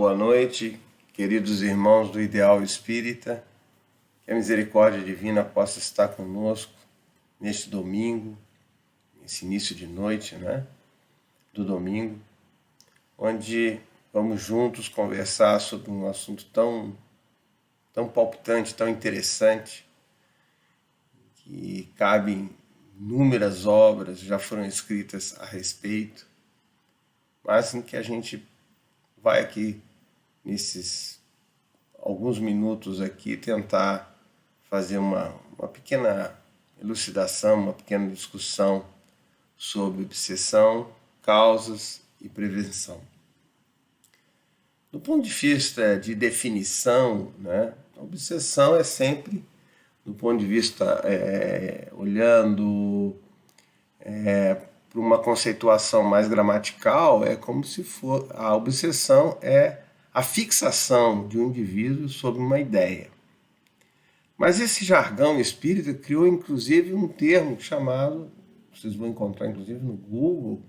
boa noite, queridos irmãos do Ideal Espírita. Que a misericórdia divina possa estar conosco neste domingo, nesse início de noite, do domingo, onde vamos juntos conversar sobre um assunto tão palpitante, tão interessante, que cabem inúmeras obras, já foram escritas a respeito, mas em que a gente vai aqui, nesses alguns minutos aqui, tentar fazer uma pequena elucidação, uma pequena discussão sobre obsessão, causas e prevenção. Do ponto de vista de definição, a obsessão é sempre, do ponto de vista, olhando para uma conceituação mais gramatical, é como se for a obsessão é a fixação de um indivíduo sobre uma ideia. Mas esse jargão espírita criou inclusive um termo chamado, vocês vão encontrar inclusive no Google,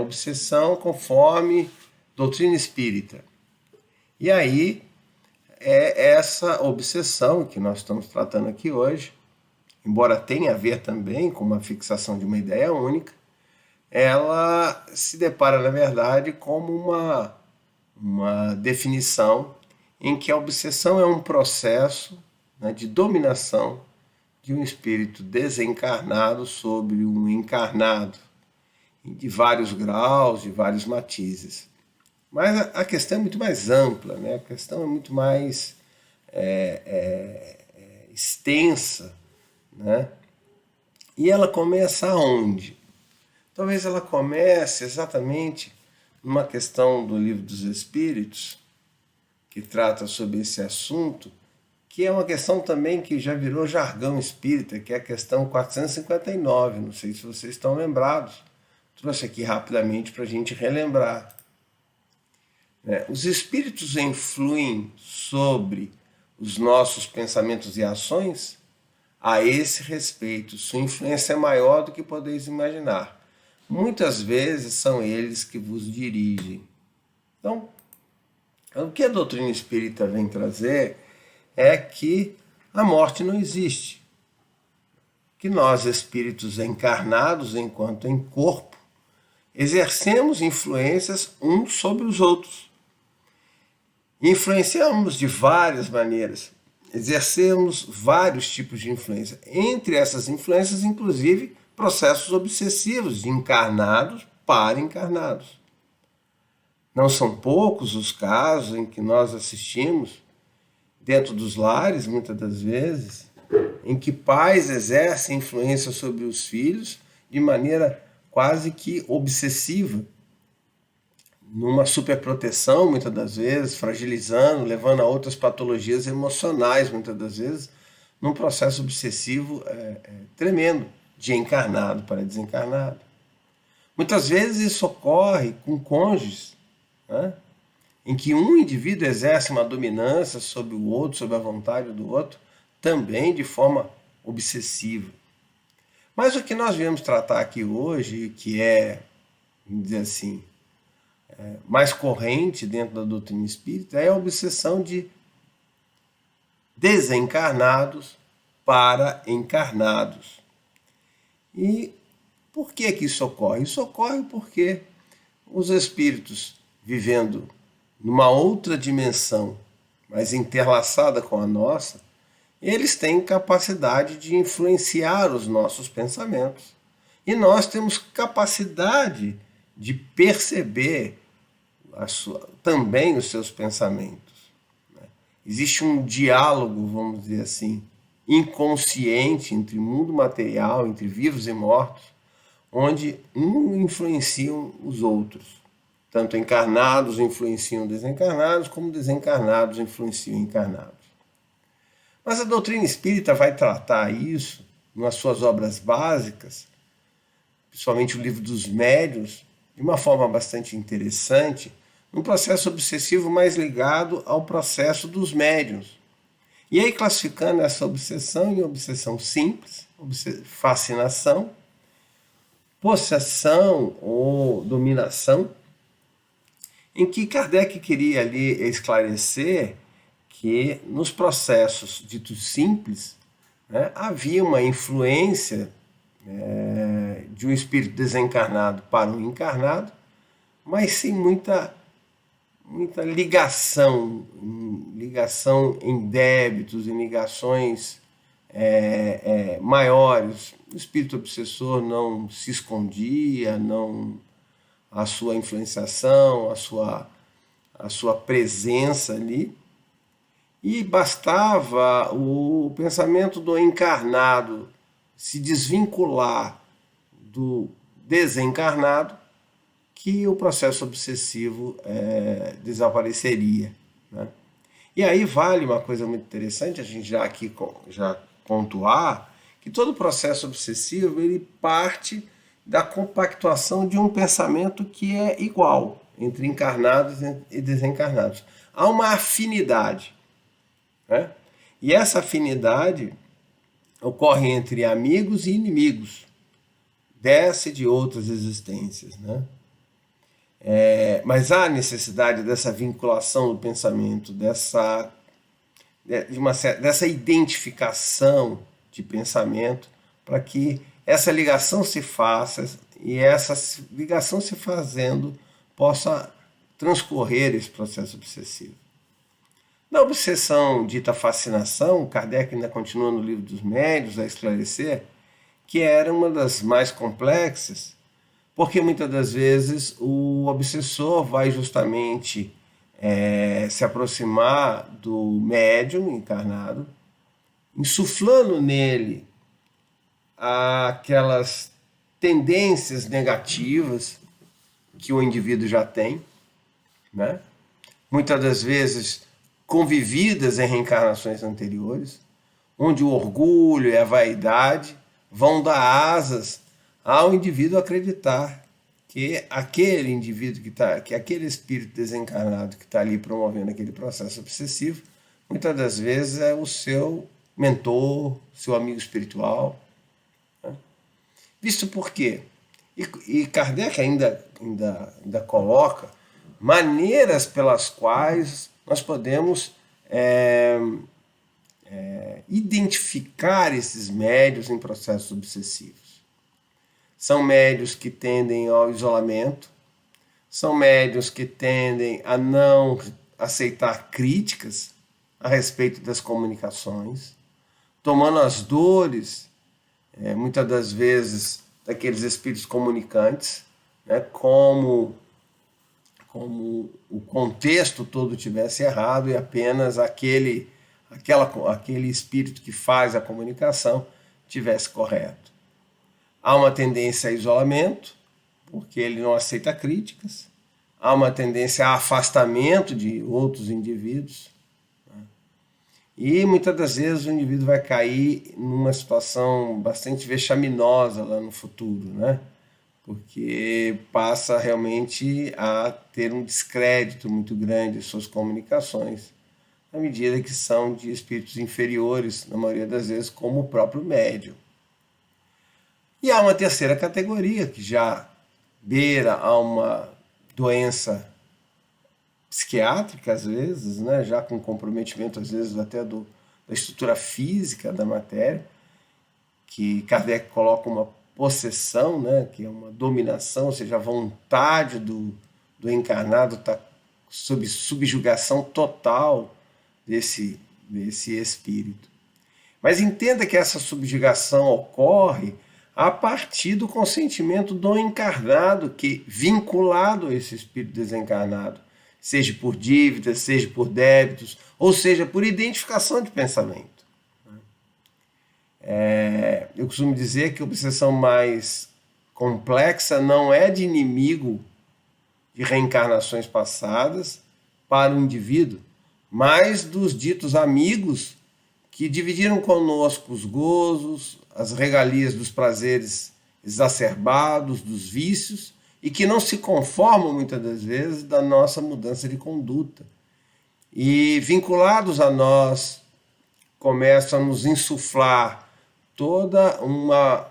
obsessão conforme doutrina espírita. E aí é essa obsessão que nós estamos tratando aqui hoje, embora tenha a ver também com uma fixação de uma ideia única, ela se depara, na verdade, como uma definição em que a obsessão é um processo de dominação de um espírito desencarnado sobre um encarnado, de vários graus, de vários matizes. Mas a questão é muito mais ampla, a questão é muito mais extensa, E ela começa aonde? Talvez ela comece exatamente numa questão do Livro dos Espíritos, que trata sobre esse assunto, que é uma questão também que já virou jargão espírita, que é a questão 459, não sei se vocês estão lembrados. Trouxe aqui rapidamente para a gente relembrar. Os espíritos influem sobre os nossos pensamentos e ações? A esse respeito, sua influência é maior do que podeis imaginar. Muitas vezes são eles que vos dirigem. Então, o que a doutrina espírita vem trazer é que a morte não existe. Que nós, espíritos encarnados, enquanto em corpo, exercemos influências uns sobre os outros. Influenciamos de várias maneiras. Exercemos vários tipos de influência. Entre essas influências, inclusive, processos obsessivos de encarnados para encarnados. Não são poucos os casos em que nós assistimos, dentro dos lares, muitas das vezes, em que pais exercem influência sobre os filhos de maneira quase que obsessiva, numa superproteção, muitas das vezes, fragilizando, levando a outras patologias emocionais, muitas das vezes, num processo obsessivo tremendo, de encarnado para desencarnado. Muitas vezes isso ocorre com cônjuges, em que um indivíduo exerce uma dominância sobre o outro, sobre a vontade do outro, também de forma obsessiva. Mas o que nós viemos tratar aqui hoje, que vamos dizer assim, mais corrente dentro da doutrina espírita, é a obsessão de desencarnados para encarnados. E por que isso ocorre? Isso ocorre porque os espíritos, vivendo numa outra dimensão, mas interlaçada com a nossa, eles têm capacidade de influenciar os nossos pensamentos. E nós temos capacidade de perceber também os seus pensamentos. Existe um diálogo, vamos dizer assim, inconsciente entre mundo material, entre vivos e mortos, onde influenciam os outros. Tanto encarnados influenciam desencarnados, como desencarnados influenciam encarnados. Mas a doutrina espírita vai tratar isso nas suas obras básicas, principalmente o Livro dos Médiuns, de uma forma bastante interessante, num processo obsessivo mais ligado ao processo dos médiuns. E aí classificando essa obsessão em obsessão simples, fascinação, possessão ou dominação, em que Kardec queria ali esclarecer que nos processos ditos simples, né, havia uma influência de um espírito desencarnado para um encarnado, mas sem muita ligação em débitos, em ligações maiores. O espírito obsessor não se escondia, não, a sua influenciação, a sua presença ali, e bastava o pensamento do encarnado se desvincular do desencarnado que o processo obsessivo desapareceria, né? E aí vale uma coisa muito interessante, a gente já pontuar, que todo processo obsessivo ele parte da compactuação de um pensamento que é igual entre encarnados e desencarnados. Há uma afinidade, né? E essa afinidade ocorre entre amigos e inimigos dessa e de outras existências, né? Mas há necessidade dessa vinculação do pensamento, dessa identificação de pensamento, para que essa ligação se faça, e essa ligação se fazendo possa transcorrer esse processo obsessivo. Na obsessão dita fascinação, Kardec ainda continua no Livro dos Médiuns a esclarecer que era uma das mais complexas, porque muitas das vezes o obsessor vai justamente se aproximar do médium encarnado, insuflando nele aquelas tendências negativas que o indivíduo já tem, né? Muitas das vezes convividas em reencarnações anteriores, onde o orgulho e a vaidade vão dar asas ao indivíduo acreditar que aquele indivíduo que aquele espírito desencarnado que está ali promovendo aquele processo obsessivo, muitas das vezes é o seu mentor, seu amigo espiritual, né? Visto por quê? E Kardec ainda coloca maneiras pelas quais nós podemos identificar esses médios em processos obsessivos. São médios que tendem ao isolamento, são médios que tendem a não aceitar críticas a respeito das comunicações, tomando as dores, muitas das vezes, daqueles espíritos comunicantes, né, como o contexto todo tivesse errado e apenas aquele espírito que faz a comunicação tivesse correto. Há uma tendência a isolamento, porque ele não aceita críticas. Há uma tendência a afastamento de outros indivíduos, né? E muitas das vezes o indivíduo vai cair numa situação bastante vexaminosa lá no futuro, né? Porque passa realmente a ter um descrédito muito grande de suas comunicações, à medida que são de espíritos inferiores, na maioria das vezes, como o próprio médium. E há uma terceira categoria, que já beira a uma doença psiquiátrica, às vezes, né, já com comprometimento, às vezes, até da estrutura física da matéria, que Kardec coloca uma possessão, né, que é uma dominação, ou seja, a vontade do encarnado está sob subjugação total desse espírito. Mas entenda que essa subjugação ocorre a partir do consentimento do encarnado, que vinculado a esse espírito desencarnado, seja por dívidas, seja por débitos, ou seja, por identificação de pensamento. Eu costumo dizer que a obsessão mais complexa não é de inimigo de reencarnações passadas para o indivíduo, mas dos ditos amigos que dividiram conosco os gozos, as regalias dos prazeres exacerbados, dos vícios, e que não se conformam muitas das vezes da nossa mudança de conduta. E vinculados a nós, começam a nos insuflar toda uma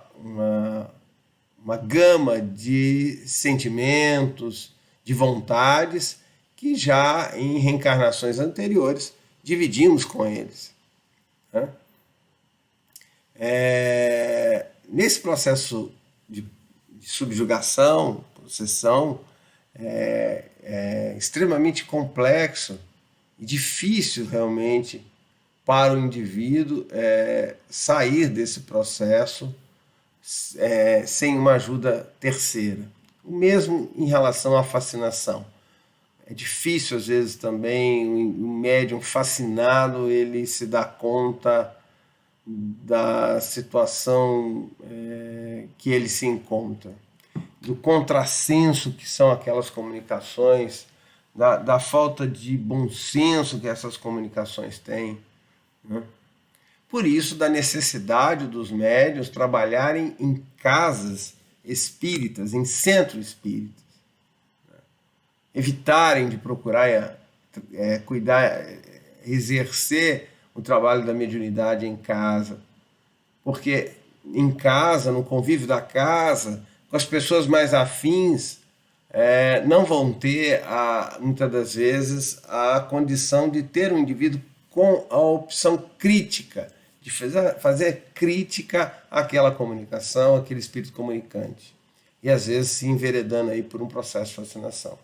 gama de sentimentos, de vontades, que já em reencarnações anteriores dividimos com eles. Né? Nesse processo de subjugação, possessão, é extremamente complexo e difícil realmente para o indivíduo sair desse processo sem uma ajuda terceira. O mesmo em relação à fascinação. É difícil, às vezes, também, o médium fascinado, ele se dá conta da situação que ele se encontra, do contrassenso que são aquelas comunicações, da falta de bom senso que essas comunicações têm. Né? Por isso, da necessidade dos médiuns trabalharem em casas espíritas, em centros espíritas, evitarem de procurar cuidar, exercer o trabalho da mediunidade em casa, porque em casa, no convívio da casa, com as pessoas mais afins, não vão ter, muitas das vezes, a condição de ter um indivíduo com a opção crítica, de fazer crítica àquela comunicação, àquele espírito comunicante. E às vezes se enveredando aí por um processo de fascinação.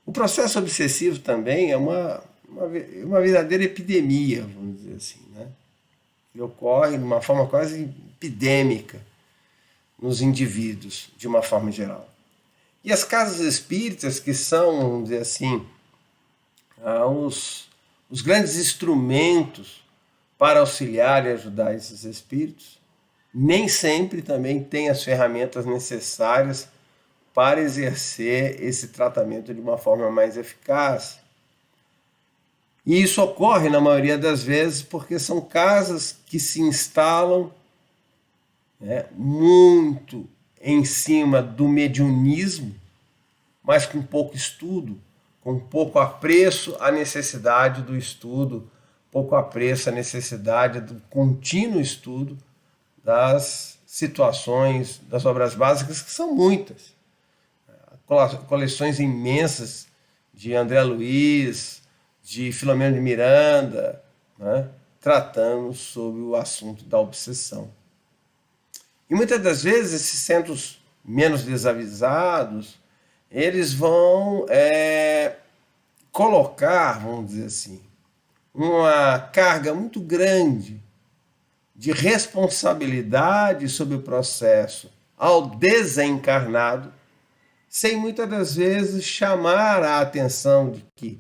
O processo obsessivo também é uma verdadeira epidemia, vamos dizer assim, né? Ele ocorre de uma forma quase epidêmica nos indivíduos, de uma forma geral. E as casas espíritas, que são, vamos dizer assim, os grandes instrumentos para auxiliar e ajudar esses espíritos, nem sempre também têm as ferramentas necessárias para exercer esse tratamento de uma forma mais eficaz. E isso ocorre, na maioria das vezes, porque são casas que se instalam muito em cima do mediunismo, mas com pouco estudo, com pouco apreço à necessidade do estudo, pouco apreço à necessidade do contínuo estudo das situações, das obras básicas, que são muitas. Coleções imensas de André Luiz, de Filomeno de Miranda, né, tratando sobre o assunto da obsessão. E muitas das vezes esses centros menos desavisados, eles vão colocar, vamos dizer assim, uma carga muito grande de responsabilidade sobre o processo ao desencarnado, sem muitas das vezes chamar a atenção de que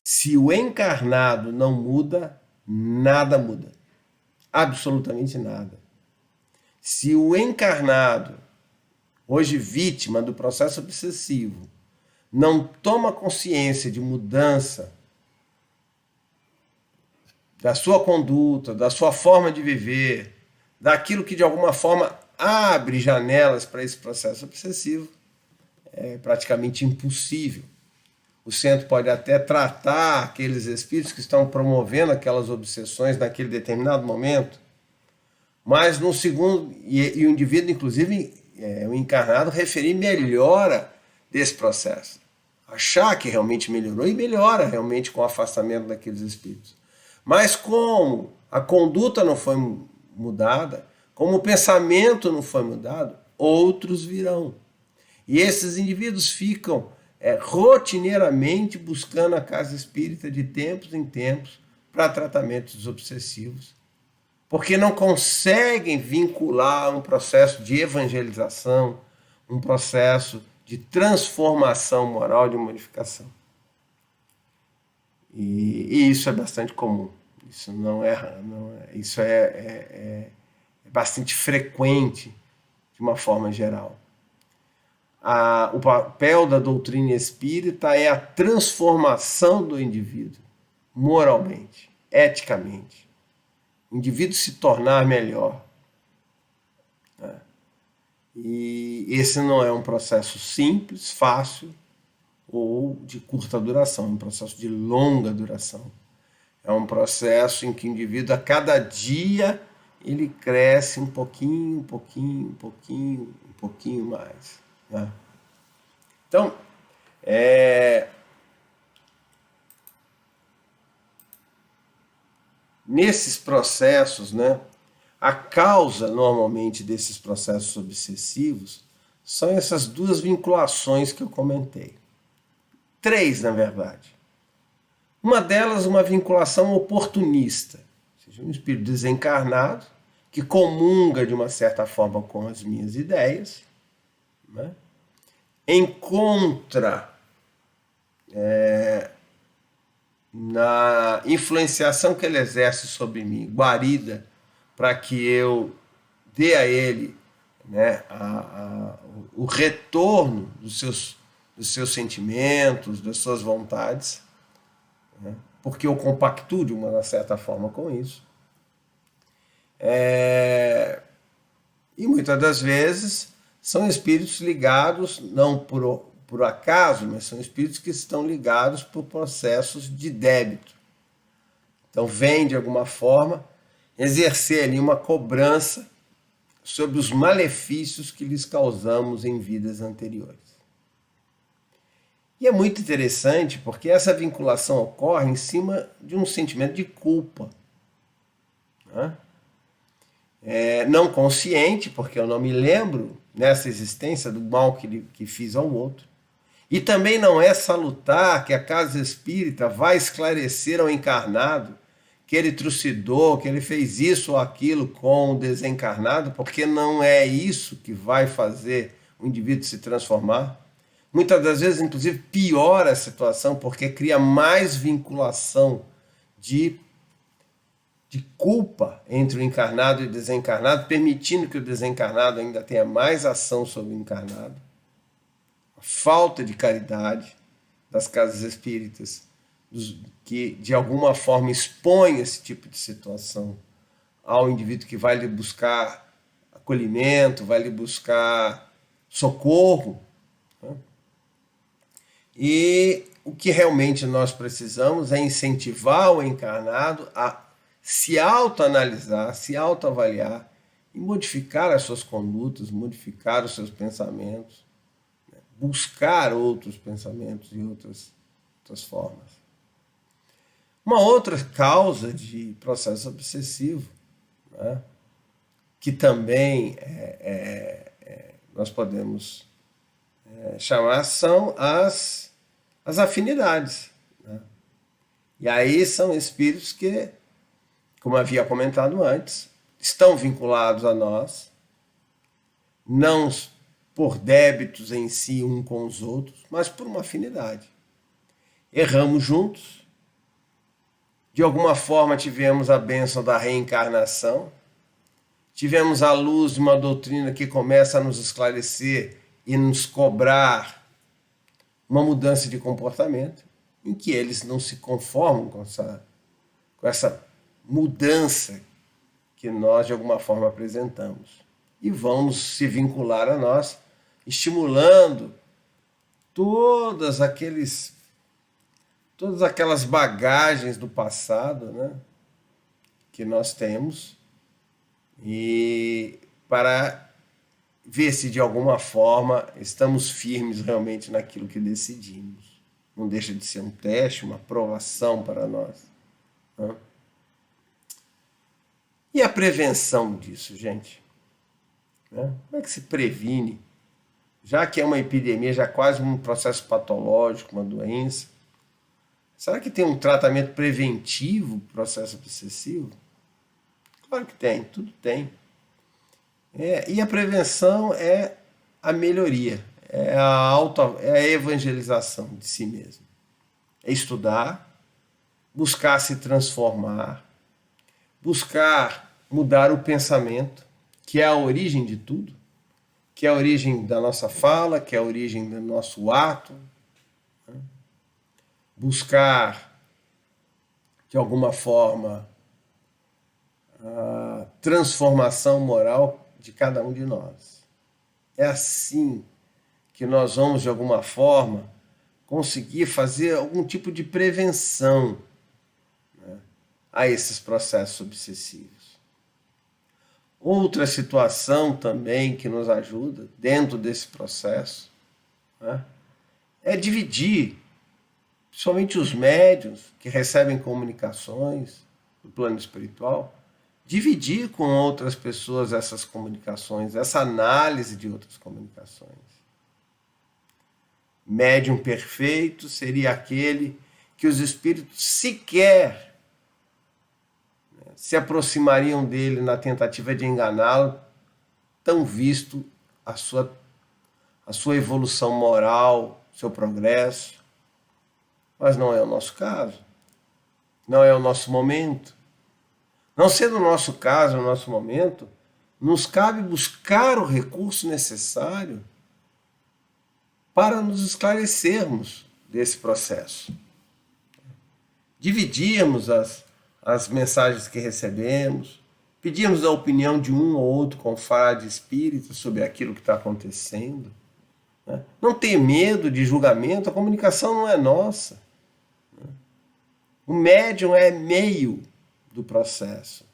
se o encarnado não muda, nada muda. Absolutamente nada. Se o encarnado, hoje vítima do processo obsessivo, não toma consciência de mudança da sua conduta, da sua forma de viver, daquilo que de alguma forma abre janelas para esse processo obsessivo, é praticamente impossível. O centro pode até tratar aqueles espíritos que estão promovendo aquelas obsessões naquele determinado momento, mas no segundo, e o indivíduo, inclusive, o encarnado, referir melhora desse processo. Achar que realmente melhorou, e melhora realmente com o afastamento daqueles espíritos. Mas como a conduta não foi mudada, como o pensamento não foi mudado, outros virão. E esses indivíduos ficam rotineiramente buscando a casa espírita de tempos em tempos para tratamentos obsessivos, porque não conseguem vincular um processo de evangelização, um processo de transformação moral, de modificação. E isso é bastante comum. Isso isso é bastante frequente de uma forma geral. O papel da doutrina espírita é a transformação do indivíduo, moralmente, eticamente. O indivíduo se tornar melhor. E esse não é um processo simples, fácil ou de curta duração, é um processo de longa duração. É um processo em que o indivíduo, a cada dia, ele cresce um pouquinho mais. Né? Então, Nesses processos, né, a causa normalmente desses processos obsessivos são essas duas vinculações que eu comentei. 3, na verdade. Uma delas, uma vinculação oportunista, ou seja, um espírito desencarnado que comunga de uma certa forma com as minhas ideias, né? Encontra na influenciação que ele exerce sobre mim guarida para que eu dê a ele, né, o retorno dos seus sentimentos, das suas vontades, né, porque eu compactuo de uma certa forma com isso. E muitas das vezes são espíritos ligados, não por acaso, mas são espíritos que estão ligados por processos de débito. Então, vem de alguma forma exercer ali uma cobrança sobre os malefícios que lhes causamos em vidas anteriores. E é muito interessante porque essa vinculação ocorre em cima de um sentimento de culpa, né? Não consciente, porque eu não me lembro nessa existência do mal que fiz ao outro. E também não é salutar que a casa espírita vai esclarecer ao encarnado que ele trucidou, que ele fez isso ou aquilo com o desencarnado, porque não é isso que vai fazer o indivíduo se transformar. Muitas das vezes, inclusive, piora a situação, porque cria mais vinculação de culpa entre o encarnado e o desencarnado, permitindo que o desencarnado ainda tenha mais ação sobre o encarnado. A falta de caridade das casas espíritas, que de alguma forma expõe esse tipo de situação ao indivíduo que vai lhe buscar acolhimento, vai lhe buscar socorro, né? E o que realmente nós precisamos é incentivar o encarnado a se autoanalisar, se autoavaliar e modificar as suas condutas, modificar os seus pensamentos, né? Buscar outros pensamentos e outras formas. Uma outra causa de processo obsessivo, né, que também nós podemos chamar, são as afinidades, né? E aí são espíritos que, como havia comentado antes, estão vinculados a nós, não por débitos em si um com os outros, mas por uma afinidade. Erramos juntos, de alguma forma tivemos a bênção da reencarnação, tivemos a luz de uma doutrina que começa a nos esclarecer e nos cobrar uma mudança de comportamento, em que eles não se conformam com essa mudança que nós de alguma forma apresentamos. E vão se vincular a nós, estimulando todas aquelas bagagens do passado, né, que nós temos, e para ver se de alguma forma estamos firmes realmente naquilo que decidimos. Não deixa de ser um teste, uma provação para nós, né? E a prevenção disso, gente? Né? Como é que se previne? Já que é uma epidemia, já é quase um processo patológico, uma doença, será que tem um tratamento preventivo para o processo obsessivo? Claro que tem, tudo tem. E a prevenção é a melhoria, é a evangelização de si mesmo. É estudar, buscar se transformar, buscar mudar o pensamento, que é a origem de tudo, que é a origem da nossa fala, que é a origem do nosso ato, né? Buscar, de alguma forma, a transformação moral de cada um de nós. É assim que nós vamos, de alguma forma, conseguir fazer algum tipo de prevenção, né, a esses processos obsessivos. Outra situação também que nos ajuda dentro desse processo, né, é dividir, principalmente os médiuns que recebem comunicações do plano espiritual, dividir com outras pessoas essas comunicações, essa análise de outras comunicações. Médium perfeito seria aquele que os espíritos sequer se aproximariam dele na tentativa de enganá-lo, tão visto a sua evolução moral, seu progresso. Mas não é o nosso caso, não é o nosso momento. Não sendo o nosso caso, o nosso momento, nos cabe buscar o recurso necessário para nos esclarecermos desse processo. Dividirmos as mensagens que recebemos, pedirmos a opinião de um ou outro confrade espírita sobre aquilo que está acontecendo. Não ter medo de julgamento, a comunicação não é nossa. O médium é meio do processo.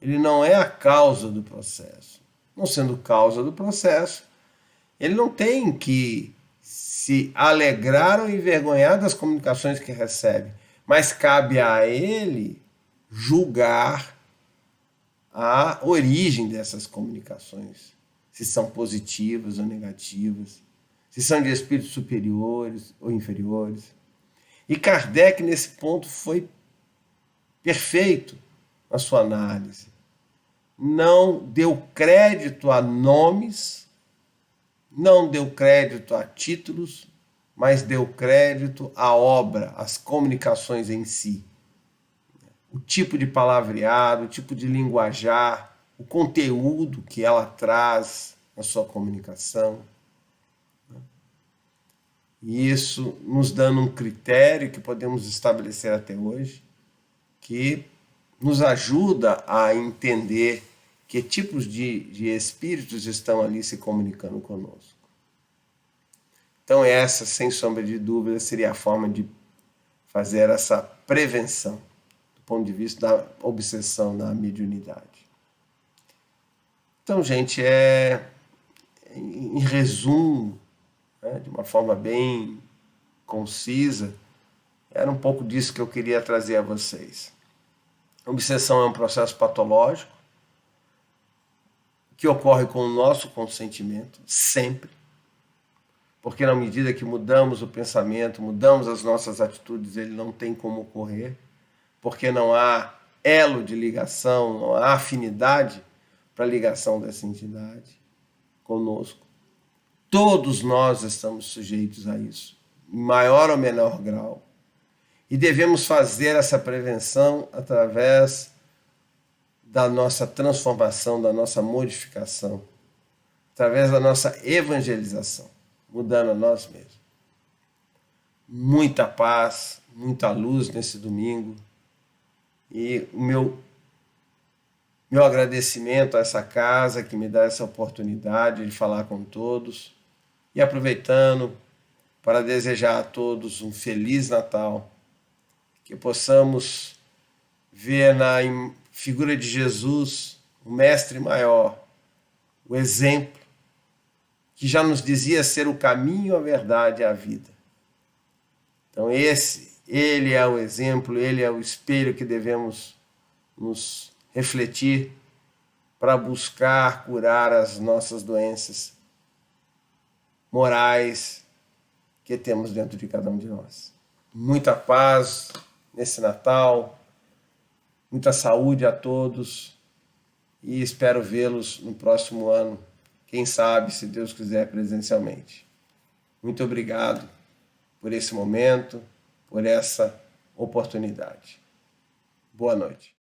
Ele não é a causa do processo. Não sendo causa do processo, ele não tem que se alegrar ou envergonhar das comunicações que recebe, mas cabe a ele julgar a origem dessas comunicações, se são positivas ou negativas, se são de espíritos superiores ou inferiores. E Kardec, nesse ponto, foi perfeito na sua análise. Não deu crédito a nomes, não deu crédito a títulos, mas deu crédito à obra, às comunicações em si. O tipo de palavreado, o tipo de linguajar, o conteúdo que ela traz na sua comunicação. E isso nos dando um critério que podemos estabelecer até hoje, que nos ajuda a entender que tipos de espíritos estão ali se comunicando conosco. Então essa, sem sombra de dúvida, seria a forma de fazer essa prevenção, do ponto de vista da obsessão da mediunidade. Então, gente, em resumo, de uma forma bem concisa, era um pouco disso que eu queria trazer a vocês. A obsessão é um processo patológico que ocorre com o nosso consentimento, sempre, porque na medida que mudamos o pensamento, mudamos as nossas atitudes, ele não tem como ocorrer, porque não há elo de ligação, não há afinidade para a ligação dessa entidade conosco. Todos nós estamos sujeitos a isso, em maior ou menor grau. E devemos fazer essa prevenção através da nossa transformação, da nossa modificação, através da nossa evangelização, mudando a nós mesmos. Muita paz, muita luz nesse domingo. E o meu agradecimento a essa casa que me dá essa oportunidade de falar com todos. E aproveitando para desejar a todos um Feliz Natal, que possamos ver na figura de Jesus o Mestre Maior, o exemplo, que já nos dizia ser o caminho, a verdade e a vida. Então ele é o exemplo, ele é o espelho que devemos nos refletir para buscar curar as nossas doenças morais que temos dentro de cada um de nós. Muita paz nesse Natal, muita saúde a todos e espero vê-los no próximo ano, quem sabe, se Deus quiser, presencialmente. Muito obrigado por esse momento, por essa oportunidade. Boa noite.